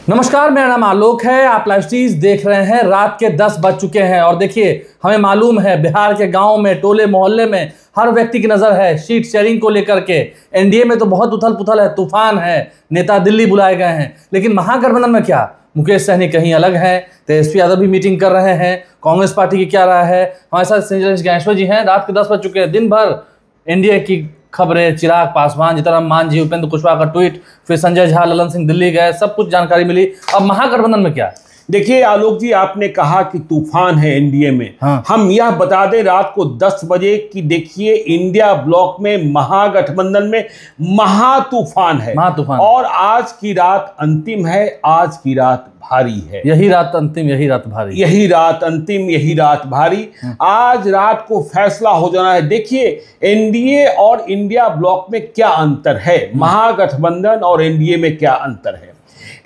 नमस्कार, मेरा नाम आलोक है। आप लाइव स्ट्रीज देख रहे हैं। रात के 10 बज चुके हैं और देखिए, हमें मालूम है बिहार के गांव में, टोले मोहल्ले में हर व्यक्ति की नज़र है सीट शेयरिंग को लेकर के। एनडीए में तो बहुत उथल पुथल है, तूफान है, नेता दिल्ली बुलाए गए हैं। लेकिन महागठबंधन में क्या? मुकेश सहनी कहीं अलग हैं, तेजस्वी यादव भी मीटिंग कर रहे हैं। कांग्रेस पार्टी की क्या राय है? हमारे साथ संजय ज्ञानेश्वर जी हैं। रात के 10 बज चुके हैं। दिन भर एनडीए की खबरें, चिराग पासवान, जीतनराम मांझी, उपेंद्र कुशवाहा का ट्वीट, फिर संजय झा, ललन सिंह दिल्ली गए, सब कुछ जानकारी मिली। अब महागठबंधन में क्या? देखिए आलोक जी, आपने कहा कि तूफान है एनडीए में। हाँ। हम यह बता दें रात को 10 बजे कि देखिए इंडिया ब्लॉक में महागठबंधन में महातूफान है। महातूफान। और आज की रात अंतिम है, आज की रात भारी है। यही रात अंतिम, यही रात भारी। यही रात अंतिम, यही रात भारी। आज रात को फैसला हो जाना है। देखिए एनडीए और इंडिया ब्लॉक में क्या अंतर है, महागठबंधन और एनडीए में क्या अंतर है।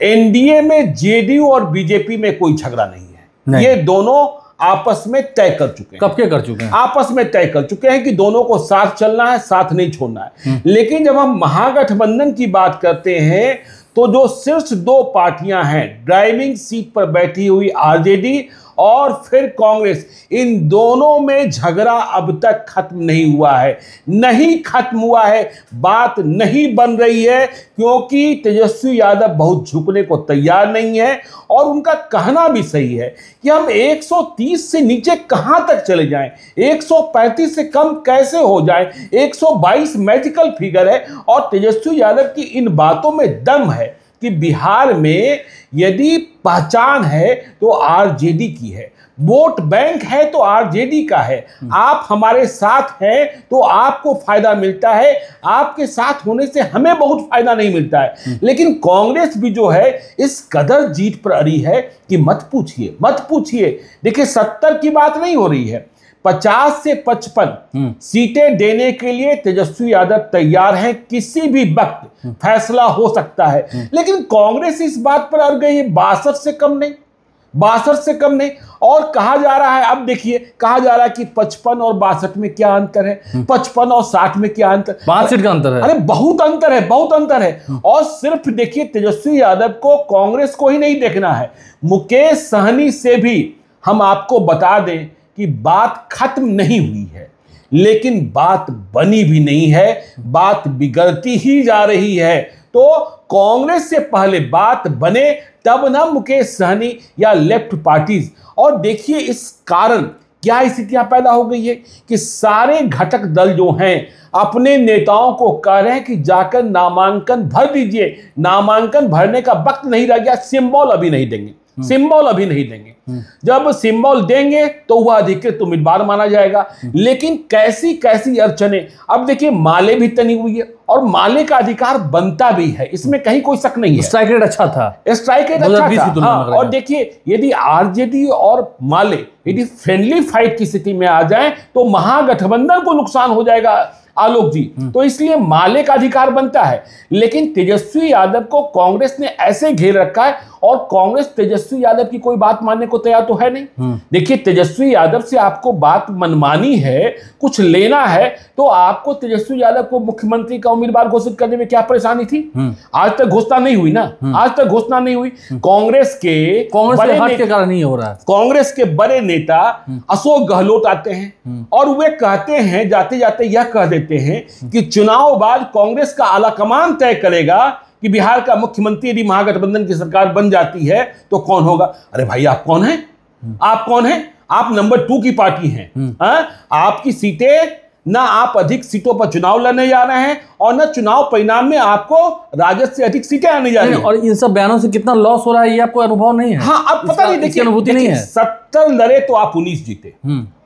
एनडीए में जेडीयू और बीजेपी में कोई झगड़ा नहीं है। ये दोनों आपस में तय कर चुके हैं। कब के कर चुके हैं? आपस में तय कर चुके हैं कि दोनों को साथ चलना है, साथ नहीं छोड़ना है। लेकिन जब हम महागठबंधन की बात करते हैं तो जो शीर्ष दो पार्टियां हैं, ड्राइविंग सीट पर बैठी हुई आरजेडी और फिर कांग्रेस, इन दोनों में झगड़ा अब तक खत्म नहीं हुआ है। नहीं खत्म हुआ है, बात नहीं बन रही है, क्योंकि तेजस्वी यादव बहुत झुकने को तैयार नहीं है। और उनका कहना भी सही है कि हम 130 से नीचे कहां तक चले जाएं, 135 से कम कैसे हो जाएं, 122 मैजिकल फिगर है। और तेजस्वी यादव की इन बातों में दम है कि बिहार में यदि पहचान है तो आरजेडी की है, वोट बैंक है तो आरजेडी का है। आप हमारे साथ हैं तो आपको फायदा मिलता है, आपके साथ होने से हमें बहुत फायदा नहीं मिलता है। लेकिन कांग्रेस भी जो है इस कदर जीत पर अड़ी है कि मत पूछिए, मत पूछिए। देखिए 70 की बात नहीं हो रही है, 50 से 55 सीटें देने के लिए तेजस्वी यादव तैयार हैं। किसी भी वक्त फैसला हो सकता है। लेकिन कांग्रेस इस बात पर अड़ गई है, 62 से कम नहीं, 62 से कम नहीं। और कहा जा रहा है, अब देखिए कहा जा रहा है कि 55 और 62 में क्या अंतर है, 55 और 60 में क्या अंतर, 5 सीट का अंतर है। अरे बहुत अंतर है, बहुत अंतर है। और सिर्फ देखिए तेजस्वी यादव को, कांग्रेस को ही नहीं देखना है, मुकेश सहनी से भी हम आपको बता दें कि बात खत्म नहीं हुई है, लेकिन बात बनी भी नहीं है, बात बिगड़ती ही जा रही है। तो कांग्रेस से पहले बात बने तब ना मुकेश सहनी या लेफ्ट पार्टीज। और देखिए इस कारण क्या स्थितियां पैदा हो गई है कि सारे घटक दल जो हैं अपने नेताओं को कह रहे हैं कि जाकर नामांकन भर दीजिए। नामांकन भरने का वक्त नहीं रह गया, सिंबल अभी नहीं देंगे, सिंबल अभी नहीं देंगे। जब सिंबल देंगे तो वह अधिकृत उम्मीदवार माना जाएगा। लेकिन कैसी कैसी अड़चने, अब देखिए माले भी तनी हुई है और माले का अधिकार बनता भी है, इसमें कहीं कोई शक नहीं है। स्ट्राइक रेट अच्छा था, स्ट्राइक रेट अच्छा था। हाँ, और देखिए यदि आरजेडी और माले यदि फ्रेंडली फाइट की स्थिति में आ जाए तो महागठबंधन को नुकसान हो जाएगा आलोक जी। तो इसलिए माले का अधिकार बनता है। लेकिन तेजस्वी यादव को कांग्रेस ने ऐसे घेर रखा है और कांग्रेस तेजस्वी यादव की कोई बात मानने को तैयार तो है नहीं। देखिए तेजस्वी यादव से आपको बात मनमानी है, कुछ लेना है, तो आपको तेजस्वी यादव को मुख्यमंत्री का उम्मीदवार घोषित करने में क्या परेशानी थी? आज तक घोषणा नहीं हुई ना, आज तक घोषणा नहीं हुई। कांग्रेस के हट के कारण नहीं हो रहा है। कांग्रेस के बड़े नेता अशोक गहलोत आते हैं और वे कहते हैं, जाते जाते यह कह देते हैं कि चुनाव बाद कांग्रेस का आलाकमान तय करेगा कि बिहार का मुख्यमंत्री यदि महागठबंधन की सरकार बन जाती है तो कौन होगा। अरे भाई आप कौन हैं? आप कौन हैं? आप नंबर 2 की पार्टी हैं। आपकी सीटें ना, आप अधिक सीटों पर चुनाव लड़ने जा रहे हैं और ना चुनाव परिणाम में आपको राजद से अधिक सीटें आने जा रही हैं। और इन सब बयानों से कितना लॉस हो रहा है ये आपको अनुभव नहीं है? हाँ, अब पता नहीं, देखिए अनुभूति नहीं है। 70 लड़े तो आप 19 जीते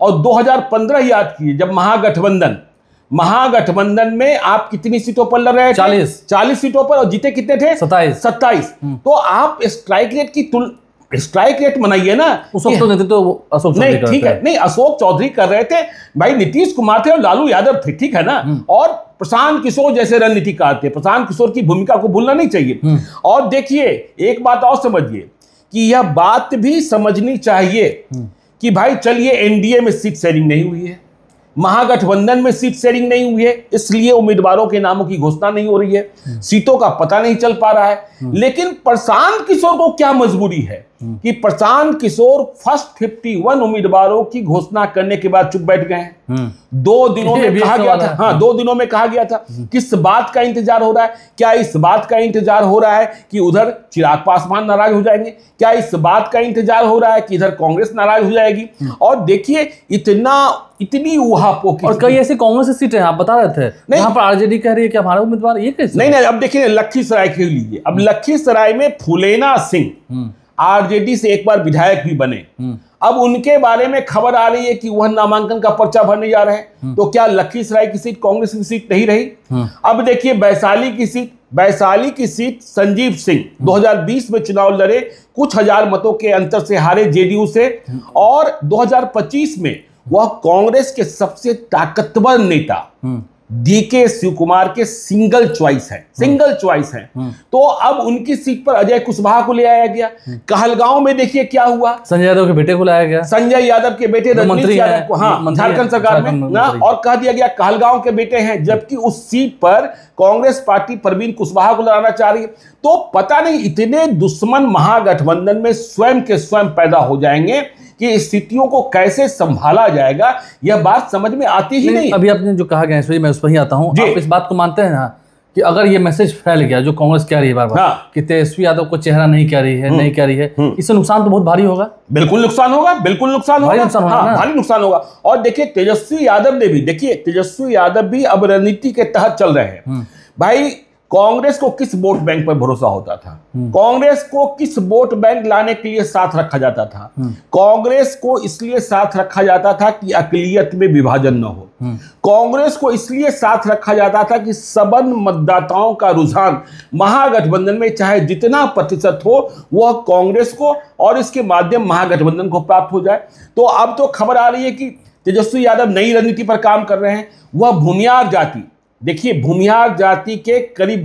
और 2015 याद कीजिए जब महागठबंधन में आप कितनी सीटों पर लड़ रहे थे? 40 सीटों पर, और जीते कितने थे? 27। तो आप स्ट्राइक रेट मनाइए ना। उस वक्त तो अशोक नहीं, ठीक है, नहीं अशोक चौधरी कर रहे थे भाई, नीतीश कुमार थे और लालू यादव थे, ठीक है ना। और प्रशांत किशोर जैसे रणनीतिकार थे, प्रशांत किशोर की भूमिका को भूलना नहीं चाहिए। और देखिए एक बात और समझिए कि यह बात भी समझनी चाहिए कि भाई चलिए एनडीए में सीट शेयरिंग नहीं हुई है, महागठबंधन में सीट शेयरिंग नहीं हुई है, इसलिए उम्मीदवारों के नामों की घोषणा नहीं हो रही है, सीटों का पता नहीं चल पा रहा है। लेकिन प्रशांत किशोर को क्या मजबूरी है कि प्रशांत किशोर फर्स्ट 51 उम्मीदवारों की घोषणा करने के बाद चुप बैठ गए हैं। 2 दिनों में कहा गया था, हाँ 2 दिनों में कहा गया था। किस बात का इंतजार हो रहा है? क्या इस बात का इंतजार हो रहा है कि उधर चिराग पासवान नाराज हो जाएंगे? क्या इस बात का इंतजार हो रहा है कि इधर कांग्रेस नाराज हो जाएगी? और देखिए इतनी उहापोह की, और कई ऐसी कांग्रेस की सीटें आप बता रहे थे, यहाँ पर आरजेडी कह रही है कि हमारा उम्मीदवार, ये कैसे? नहीं, अब देखिए लखीसराय के लीजिए, अब लखीसराय में फुलेना सिंह आरजेडी से एक बार विधायक भी बने। अब उनके बारे में खबर आ रही है कि वह नामांकन का पर्चा भरने जा रहे हैं, तो क्या लखीसराय की सीट कांग्रेस की सीट नहीं रही? अब देखिए वैशाली की सीट संजीव सिंह 2020 में चुनाव लड़े, कुछ हजार मतों के अंतर से हारे जेडीयू से, और 2025 में वह कांग्रेस के सबसे ताकतवर नेता डीके शिव कुमार के सिंगल चॉइस है। तो अब उनकी सीट पर अजय कुशवाहा को ले आया गया। कहलगांव में देखिए क्या हुआ, संजय यादव के बेटे को लाया गया, संजय यादव के बेटे रजनीश यादव को, हाँ झारखंड सरकार में ना, और कह दिया गया कहलगांव के बेटे हैं, जबकि उस सीट पर कांग्रेस पार्टी परवीन कुशवाहा को लड़ाना चाह रही है। तो पता नहीं इतने दुश्मन महागठबंधन में स्वयं के स्वयं पैदा हो जाएंगे कि स्थितियों को कैसे संभाला जाएगा, यह बात समझ में आती ही नहीं। अभी आपने जो कहा गया मैं उस पर ही आता हूं। आप इस बात को मानते हैं ना कि अगर ये मैसेज फैल गया जो कांग्रेस कह रही है बार-बार, हाँ, कि तेजस्वी यादव को चेहरा नहीं कह रही है, इससे नुकसान तो बहुत भारी होगा। बिल्कुल नुकसान होगा, भारी नुकसान होगा। और देखिए तेजस्वी यादव भी अब रणनीति के तहत चल रहे हैं। भाई कांग्रेस को किस वोट बैंक पर भरोसा होता था? कांग्रेस को किस वोट बैंक लाने के लिए साथ रखा जाता था? कांग्रेस को इसलिए साथ रखा जाता था कि अकलियत में विभाजन न हो। कांग्रेस को इसलिए साथ रखा जाता था कि सबन मतदाताओं का रुझान महागठबंधन में चाहे जितना प्रतिशत हो वह कांग्रेस को और इसके माध्यम महागठबंधन को प्राप्त हो जाए। तो अब तो खबर आ रही है कि तेजस्वी यादव नई रणनीति पर काम कर रहे हैं। वह भूमियार जाति, देखिए भूमियार जाति के करीब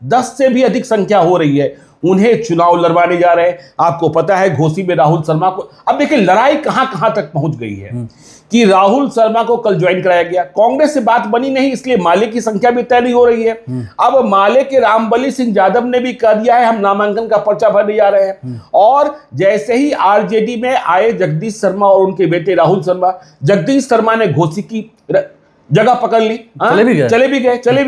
10 से भी अधिक संख्या हो रही है, उन्हें चुनाव लड़वाने जा रहे हैं। आपको पता है घोसी में राहुल शर्मा को, अब देखिए लड़ाई कहां तक पहुंच गई है कि राहुल शर्मा को कल ज्वाइन कराया गया, कांग्रेस से बात बनी नहीं, इसलिए माले की संख्या भी तय नहीं हो रही है। अब माले के रामबली सिंह यादव ने भी कह दिया है हम नामांकन का पर्चा भरने जा रहे हैं। और जैसे ही आरजेडी में आए जगदीश शर्मा और उनके बेटे राहुल शर्मा, जगदीश शर्मा ने घोसी की जगह पकड़ ली, चले भी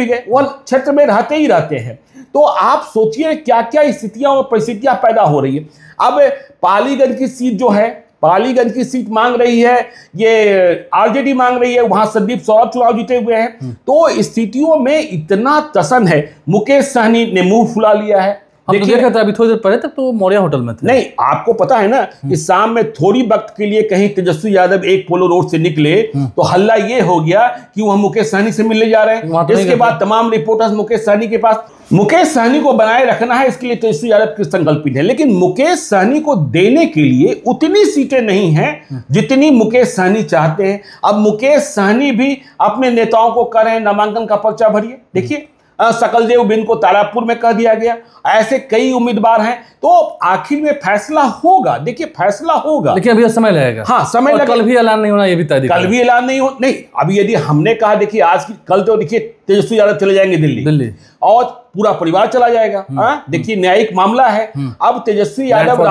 गए, वह क्षेत्र में रहते हैं। तो आप सोचिए क्या क्या स्थितियां और परिस्थितियां पैदा हो रही है। अब पालीगंज की सीट जो है, पालीगंज की सीट मांग रही है, ये आरजेडी मांग रही है, वहां संदीप सौरभ चुनाव जीते हुए हैं। तो स्थितियों में इतना तसन है, मुकेश सहनी ने मुंह फुला लिया है। देखिए अभी थोड़ी देर पहले तक तो मौर्य होटल में थे। नहीं, आपको पता है ना कि शाम में थोड़ी वक्त के लिए कहीं तेजस्वी यादव एक पोलो रोड से निकले तो हल्ला ये हो गया कि वह मुकेश सहनी से मिलने जा रहे हैं। इसके बाद तमाम रिपोर्टर्स मुकेश सहनी के पास, मुकेश सहनी को बनाए रखना है, इसके लिए तेजस्वी यादव की संकल्पित है। लेकिन मुकेश सहनी को देने के लिए उतनी सीटें नहीं हैं जितनी मुकेश सहनी चाहते हैं। अब मुकेश सहनी भी अपने नेताओं को कह रहे हैं नामांकन का पर्चा भरिए। देखिए सकलदेव बिन को तारापुर में कह दिया गया, ऐसे कई उम्मीदवार हैं। तो आखिर में फैसला होगा, देखिए फैसला होगा, लेकिन अभी समय लगेगा। हाँ समय लगेगा, कल भी ऐलान नहीं होना, ये भी तय, कल भी ऐलान नहीं हो, नहीं अभी यदि हमने कहा देखिए आज की कल तो देखिए तेजस्वी यादव चले जाएंगे दिल्ली और पूरा परिवार चला जाएगा। देखिए न्यायिक मामला है। अब तेजस्वी यादव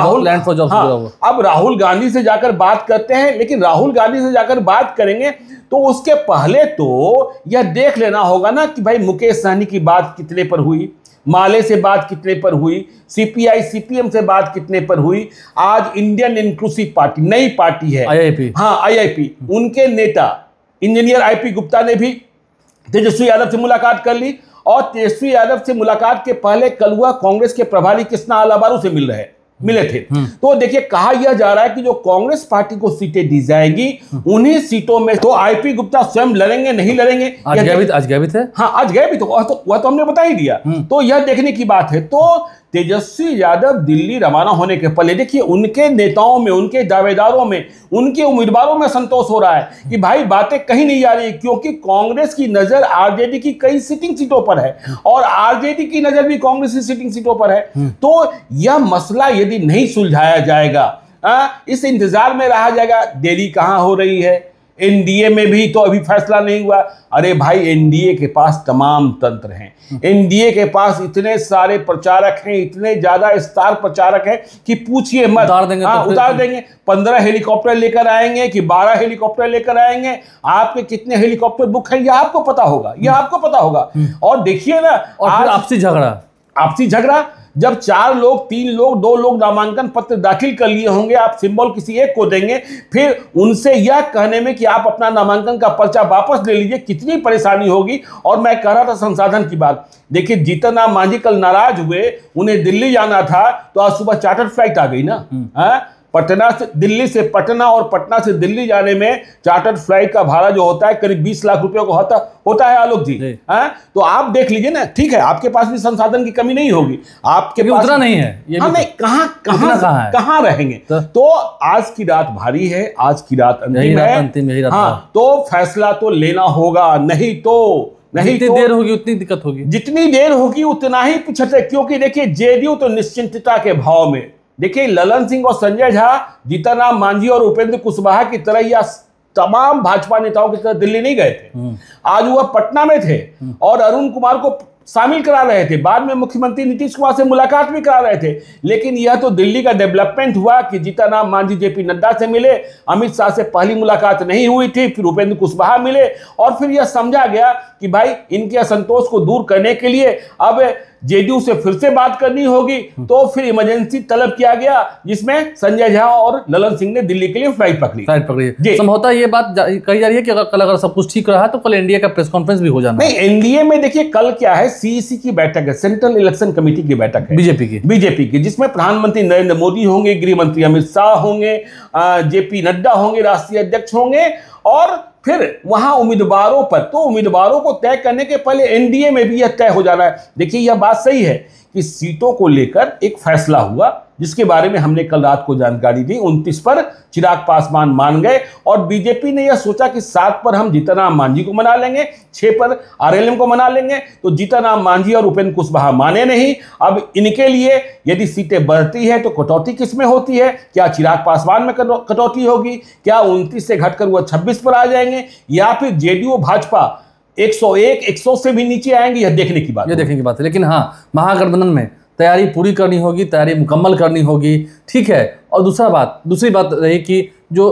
अब राहुल गांधी से जाकर बात करते हैं, लेकिन राहुल गांधी से जाकर बात करेंगे तो उसके पहले तो यह देख लेना होगा ना कि भाई मुकेश सहनी की बात कितने पर हुई, माले से बात कितने पर हुई, सीपीआई सीपीएम से बात कितने पर हुई। आज इंडियन इंक्लूसिव पार्टी नई पार्टी है, आईआईपी, उनके नेता इंजीनियर आईपी गुप्ता ने भी तेजस्वी यादव से मुलाकात कर ली। और तेजस्वी यादव से मुलाकात के पहले कल हुआ कांग्रेस के प्रभारी कृष्णा आलाबारू से मिले थे। तो देखिए कहा यह जा रहा है कि जो कांग्रेस पार्टी को सीटें दी जाएगी उन्हीं सीटों में तो आईपी गुप्ता स्वयं लड़ेंगे नहीं लड़ेंगे। आज गए भी थे। हाँ आज गए भी, तो वह तो हमने बता ही दिया। तो यह देखने की बात है। तो तेजस्वी यादव दिल्ली रवाना होने के पहले देखिए उनके नेताओं में, उनके दावेदारों में, उनके उम्मीदवारों में संतोष हो रहा है कि भाई बातें कहीं नहीं जा रही, क्योंकि कांग्रेस की नजर आरजेडी की कई सिटिंग सीटों पर है और आरजेडी की नजर भी कांग्रेस की सिटिंग सीटों पर है। तो यह मसला यदि नहीं सुलझाया जाएगा, इस इंतजार में रहा जाएगा, देरी कहां हो रही है, एनडीए में भी तो अभी फैसला नहीं हुआ। अरे भाई, एनडीए के पास तमाम तंत्र हैं, एनडीए के पास इतने सारे प्रचारक हैं, इतने ज्यादा स्टार प्रचारक हैं कि पूछिए मत। उतार देंगे 15 हेलीकॉप्टर लेकर आएंगे कि 12 हेलीकॉप्टर लेकर आएंगे। आपके कितने हेलीकॉप्टर बुक हैं ये आपको पता होगा, ये आपको पता होगा। और देखिए ना, और आपसी झगड़ा जब 4 लोग 3 लोग 2 लोग नामांकन पत्र दाखिल कर लिए होंगे, आप सिंबल किसी एक को देंगे, फिर उनसे यह कहने में कि आप अपना नामांकन का पर्चा वापस ले लीजिए, कितनी परेशानी होगी। और मैं कह रहा था संसाधन की बात, देखिए जीतन राम मांझी कल नाराज हुए, उन्हें दिल्ली जाना था तो आज सुबह चार्टर्ड फ्लाइट आ गई ना। पटना से दिल्ली से पटना और पटना से दिल्ली जाने में चार्टर्ड फ्लाइट का भाड़ा जो होता है करीब 20 लाख रुपए को होता है आलोक जी। तो आप देख लीजिए ना, ठीक है आपके पास भी संसाधन की कमी नहीं होगी, आपके पास उतना नहीं है, ये नहीं, कहां रहेंगे। तो आज की रात भारी है, आज की रात अंतिम है। हाँ, तो फैसला तो लेना होगा, नहीं तो जितनी देर होगी उतनी दिक्कत होगी, जितनी देर होगी उतना ही पिछड़े। क्योंकि देखिए जेडीयू तो निश्चिंतता के भाव में, देखिए ललन सिंह और संजय झा, जीतन राम मांझी और उपेंद्र कुशवाहा की तरह या तमाम भाजपा नेताओं की तरह दिल्ली नहीं गए थे। आज वह पटना में थे और अरुण कुमार को शामिल करा रहे थे, बाद में मुख्यमंत्री नीतीश कुमार से मुलाकात भी करा रहे थे। लेकिन यह तो दिल्ली का डेवलपमेंट हुआ कि जीतन राम मांझी जेपी नड्डा से मिले, अमित शाह से पहली मुलाकात नहीं हुई थी, फिर उपेंद्र कुशवाहा मिले और फिर यह समझा गया कि भाई इनके असंतोष को दूर करने के लिए अब जेडीयू से फिर से बात करनी होगी। तो फिर इमरजेंसी तलब किया गया, जिसमें संजय झा और ललन सिंह ने दिल्ली के लिए फ्लाइट पकड़ी। संभवतः ये बात कही जा रही है कि कल अगर सब कुछ ठीक रहा तो कल एनडीए का प्रेस कॉन्फ्रेंस भी हो जाना। नहीं, एनडीए में देखिए कल क्या है, सीईसी की बैठक है, सेंट्रल इलेक्शन कमेटी की बैठक है बीजेपी की, जिसमें प्रधानमंत्री नरेंद्र मोदी होंगे, गृह मंत्री अमित शाह होंगे, जेपी नड्डा होंगे, राष्ट्रीय अध्यक्ष होंगे। और फिर वहां उम्मीदवारों पर, तो उम्मीदवारों को तय करने के पहले एनडीए में भी यह तय हो जाना है। देखिए यह बात सही है कि सीटों को लेकर एक फैसला हुआ, जिसके बारे में हमने कल रात को जानकारी दी। 29 पर चिराग पासवान मान गए और बीजेपी ने यह सोचा कि 7 पर हम जीतन राम मांझी को मना लेंगे, 6 पर आरएलएम को मना लेंगे। तो जीतन राम मांझी और उपेंद्र कुशवाहा माने नहीं। अब इनके लिए यदि सीटें बढ़ती है तो कटौती किसमें होती है? क्या चिराग पासवान में कटौती होगी? क्या 29 से घटकर वह 26 पर आ जाएंगे, या फिर जेडीयू भाजपा 101 100 से भी नीचे आएंगे? यह देखने की बात है। लेकिन हाँ, महागठबंधन में तैयारी पूरी करनी होगी, तैयारी मुकम्मल करनी होगी, ठीक है। और दूसरी बात रही कि जो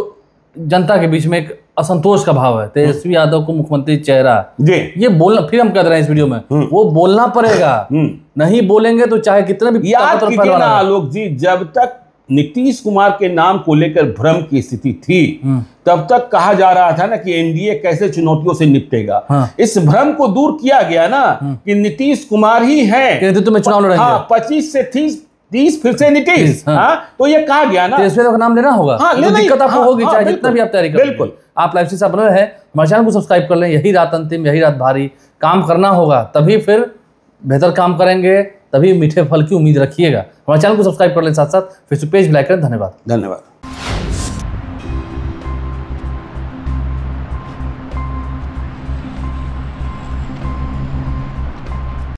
जनता के बीच में एक असंतोष का भाव है, तेजस्वी यादव को मुख्यमंत्री चेहरा, ये बोलना, फिर हम कह रहे हैं इस वीडियो में, वो बोलना पड़ेगा। नहीं बोलेंगे तो चाहे कितना भी याद कीजिए ना आलोक जी, जब तक नीतीश कुमार के नाम को लेकर भ्रम की स्थिति थी, तब तक कहा जा रहा था ना कि एनडीए कैसे चुनौतियों से निपटेगा। इस भ्रम को दूर किया गया ना कि नीतीश कुमार ही है नेतृत्व में चुनाव लड़ेंगे। 25 से 30 फिर से नीतीश। तो ये कहा गया ना, तेजस्वी का नाम लेना होगा। दिक्कत आपको होगी, चाहे जितना भी आप तैयारी करें। बिल्कुल, आप लाइव से बने रहे हैं, हमारे चैनल को सब्सक्राइब कर लें। यही रात अंतिम, यही रात भारी, काम करना होगा, तभी फिर बेहतर काम करेंगे, तभी मीठे फल की उम्मीद रखिएगा। हमारे चैनल को सब्सक्राइब कर लें, साथ साथ फेसबुक पेज भी लाइक करें। धन्यवाद।